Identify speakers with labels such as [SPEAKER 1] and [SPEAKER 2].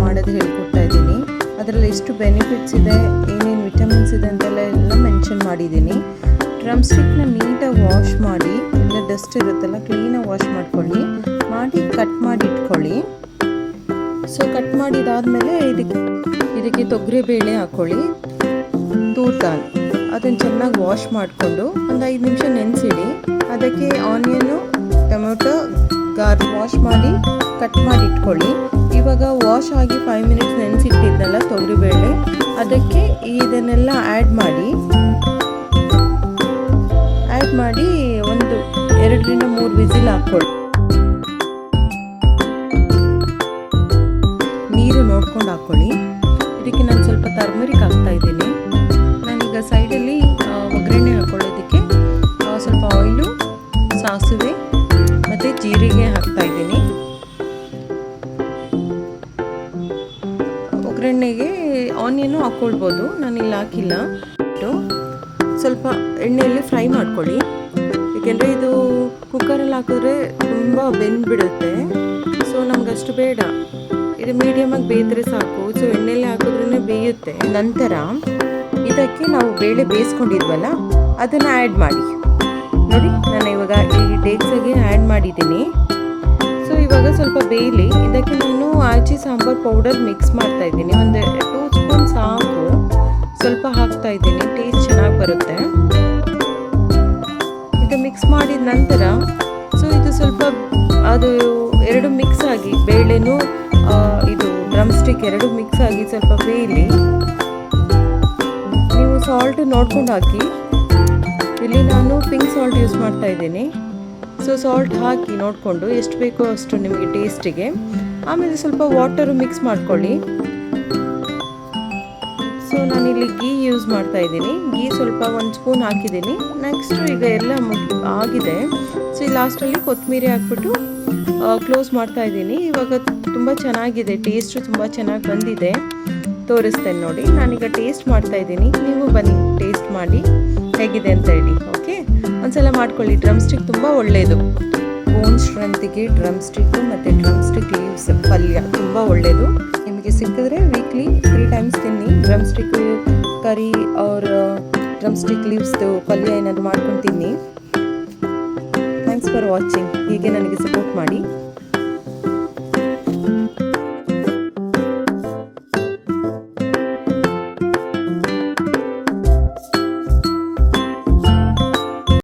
[SPEAKER 1] ಮಾಡೋದು ಹೇಳ್ಕೊಡ್ತಾ ಇದ್ದೀನಿ. ಅದರಲ್ಲಿ ಎಷ್ಟು ಬೆನಿಫಿಟ್ಸ್ ಇದೆ, ಏನೇನು ವಿಟಮಿನ್ಸ್ ಇದೆ ಅಂತೆಲ್ಲ ಮೆನ್ಷನ್ ಮಾಡಿದ್ದೀನಿ. ಡ್ರಮ್ ಸ್ಟಿಕ್ನ ನೀಟಾಗಿ ವಾಶ್ ಮಾಡಿ, ಎಲ್ಲ ಡಸ್ಟ್ ಇರುತ್ತಲ್ಲ ಕ್ಲೀನಾಗಿ ವಾಶ್ ಮಾಡಿ ಕಟ್ ಮಾಡಿ ಇಟ್ಕೊಳ್ಳಿ. ಸೊ ಕಟ್ ಮಾಡಿದಾದಮೇಲೆ ಇದಕ್ಕೆ ತೊಗರಿಬೇಳೆ ಹಾಕ್ಕೊಳ್ಳಿ, ತೂರ್ ದಾಲ್. ಅದನ್ನು ಚೆನ್ನಾಗಿ ವಾಶ್ ಮಾಡಿಕೊಂಡು ಒಂದು 5 ನಿಮಿಷ ನೆನೆಸಿಡಿ. ಅದಕ್ಕೆ ಆನಿಯನ್ನು, ಟೊಮೆಟೊ, ಗಾರ್ಲಿಕ್ ವಾಶ್ ಮಾಡಿ ಕಟ್ ಮಾಡಿ ಇಟ್ಕೊಳ್ಳಿ. ಇವಾಗ ವಾಶ್ ಆಗಿ 5 ಮಿನಿಟ್ಸ್ ನೆನೆಸಿಟ್ಟಿದ್ದಲ್ಲ ತೊಗರಿಬೇಳೆ, ಅದಕ್ಕೆ ಇದನ್ನೆಲ್ಲ ಆ್ಯಡ್ ಮಾಡಿ ಒಂದು 2ರಿಂದ 3 ವಿಸಿಲ್ ಹಾಕ್ಕೊಳ್ಳಿ. ನೀರು ನೋಡ್ಕೊಂಡು ಹಾಕ್ಕೊಳ್ಳಿ. ಇದಕ್ಕೆ ನಾನು ಸ್ವಲ್ಪ ಟರ್ಮರಿಕ್ ಹಾಕ್ತಾ ಇದ್ದೀನಿ. ನಾನೀಗ ಸೈಡಲ್ಲಿ ಒಗ್ಗರಣೆ ಹಾಕ್ಕೊಳ್ಳೋದಕ್ಕೆ ಸ್ವಲ್ಪ ಆಯಿಲು, ಸಾಸಿವೆ ಮತ್ತು ಜೀರಿಗೆ ಹಾಕ್ತಾ ಇದ್ದೀನಿ. ಒಗ್ಗರಣೆಗೆ ಆನಿಯನ್ನು ಹಾಕ್ಕೊಳ್ಬೋದು, ನಾನಿಲ್ಲಿ ಹಾಕಿಲ್ಲ. ಸ್ವಲ್ಪ ಎಣ್ಣೆಯಲ್ಲಿ ಫ್ರೈ ಮಾಡ್ಕೊಳ್ಳಿ, ಏಕೆಂದರೆ ಇದು ಕುಕ್ಕರಲ್ಲಿ ಹಾಕಿದ್ರೆ ತುಂಬ ಬೆಂದ್ಬಿಡುತ್ತೆ. ಸೊ ನಮಗಷ್ಟು ಬೇಡ, ಇದು ಮೀಡಿಯಮಾಗಿ ಬೇಯಿದ್ರೆ ಸಾಕು. ಸೊ ಎಣ್ಣೆಯಲ್ಲಿ ಹಾಕಿದ್ರೇ ಬೇಯುತ್ತೆ. ನಂತರ ಇದಕ್ಕೆ ನಾವು ಬೇಳೆ ಬೇಯಿಸ್ಕೊಂಡಿದ್ವಲ್ಲ ಅದನ್ನು ಆ್ಯಡ್ ಮಾಡಿ. ನೋಡಿ, ನಾನು ಇವಾಗ ಈ ಡೇಕ್ಸಾಗೆ ಆ್ಯಡ್ ಮಾಡಿದ್ದೀನಿ. ಸೊ ಇವಾಗ ಸ್ವಲ್ಪ ಬೇಯಲಿ. ಇದಕ್ಕೆ ನಾನು ಆಚಿ ಸಾಂಬಾರು ಪೌಡರ್ ಮಿಕ್ಸ್ ಮಾಡ್ತಾ ಇದ್ದೀನಿ. ಒಂದು 2 ಸ್ಪೂನ್ ಸಾಕು, ಸ್ವಲ್ಪ ಹಾಕ್ತಾ ಇದ್ದೀನಿ, ಟೇಸ್ಟ್ ಚೆನ್ನಾಗಿ ಬರುತ್ತೆ. ಇದು ಮಿಕ್ಸ್ ಮಾಡಿದ ನಂತರ ಸೊ ಇದು ಸ್ವಲ್ಪ ಅದು 2 ಮಿಕ್ಸ್ ಆಗಿ, ಬೇಳೆನೂ ಇದು ಡ್ರಮ್ ಸ್ಟಿಕ್ 2 ಮಿಕ್ಸ್ ಆಗಿ ಸ್ವಲ್ಪ ಬೇಯಲಿ. ನೀವು ಸಾಲ್ಟ್ ನೋಡ್ಕೊಂಡು ಹಾಕಿ. ಇಲ್ಲಿ ನಾನು ಪಿಂಕ್ ಸಾಲ್ಟ್ ಯೂಸ್ ಮಾಡ್ತಾ ಇದ್ದೀನಿ. ಸೊ ಸಾಲ್ಟ್ ಹಾಕಿ ನೋಡಿಕೊಂಡು ಎಷ್ಟು ಬೇಕೋ ಅಷ್ಟು ನಿಮಗೆ ಟೇಸ್ಟಿಗೆ. ಆಮೇಲೆ ಸ್ವಲ್ಪ ವಾಟರು ಮಿಕ್ಸ್ ಮಾಡ್ಕೊಳ್ಳಿ. ಸೊ ನಾನಿಲ್ಲಿ ಗೀ ಯೂಸ್ ಮಾಡ್ತಾ ಇದ್ದೀನಿ. ಗೀ ಸ್ವಲ್ಪ 1 ಸ್ಪೂನ್ ಹಾಕಿದ್ದೀನಿ. ನೆಕ್ಸ್ಟು ಈಗ ಎಲ್ಲ ಆಗಿದೆ. ಸೊ ಈ ಲಾಸ್ಟಲ್ಲಿ ಕೊತ್ತಂಬರಿ ಹಾಕ್ಬಿಟ್ಟು ಕ್ಲೋಸ್ ಮಾಡ್ತಾ ಇದ್ದೀನಿ. ಇವಾಗ ತುಂಬ ಚೆನ್ನಾಗಿದೆ, ಟೇಸ್ಟು ತುಂಬ ಚೆನ್ನಾಗಿ ಬಂದಿದೆ. ತೋರಿಸ್ತೇನೆ ನೋಡಿ. ನಾನೀಗ ಟೇಸ್ಟ್ ಮಾಡ್ತಾ ಇದ್ದೀನಿ, ನೀವು ಬನ್ನಿ ಟೇಸ್ಟ್ ಮಾಡಿ ಹೇಗಿದೆ ಅಂತ ಹೇಳಿ. ಓಕೆ, ಒಂದ್ಸಲ ಮಾಡ್ಕೊಳ್ಳಿ. ಡ್ರಮ್ ಸ್ಟಿಕ್ ತುಂಬ ಒಳ್ಳೆಯದು. ಬೋನ್ ಸ್ಟ್ರೆಂತ್ಗೆ ಡ್ರಮ್ ಸ್ಟಿಕ್ಕು ಮತ್ತು ಡ್ರಮ್ ಸ್ಟಿಕ್ ಲೀವ್ಸ್ ಪಲ್ಯ ತುಂಬ ಒಳ್ಳೆಯದು. ನಿಮಗೆ ಸಿಕ್ಕಿದ್ರೆ ವೀಕ್ಲಿ 3 ಟೈಮ್ಸ್ ತಿನ್ನಿ. ಡ್ರಮ್ ಸ್ಟಿಕ್ ಕರಿ ಅವ್ರ ಡ್ರಮ್ ಸ್ಟಿಕ್ ಲೀವ್ಸ್ದು ಪಲ್ಯ ಏನಾದರೂ ಮಾಡ್ಕೊಂಡು ತಿನ್ನಿ. Thanks for watching. ಹೀಗೆ ನನಗೆ ಸಪೋರ್ಟ್ ಮಾಡಿ.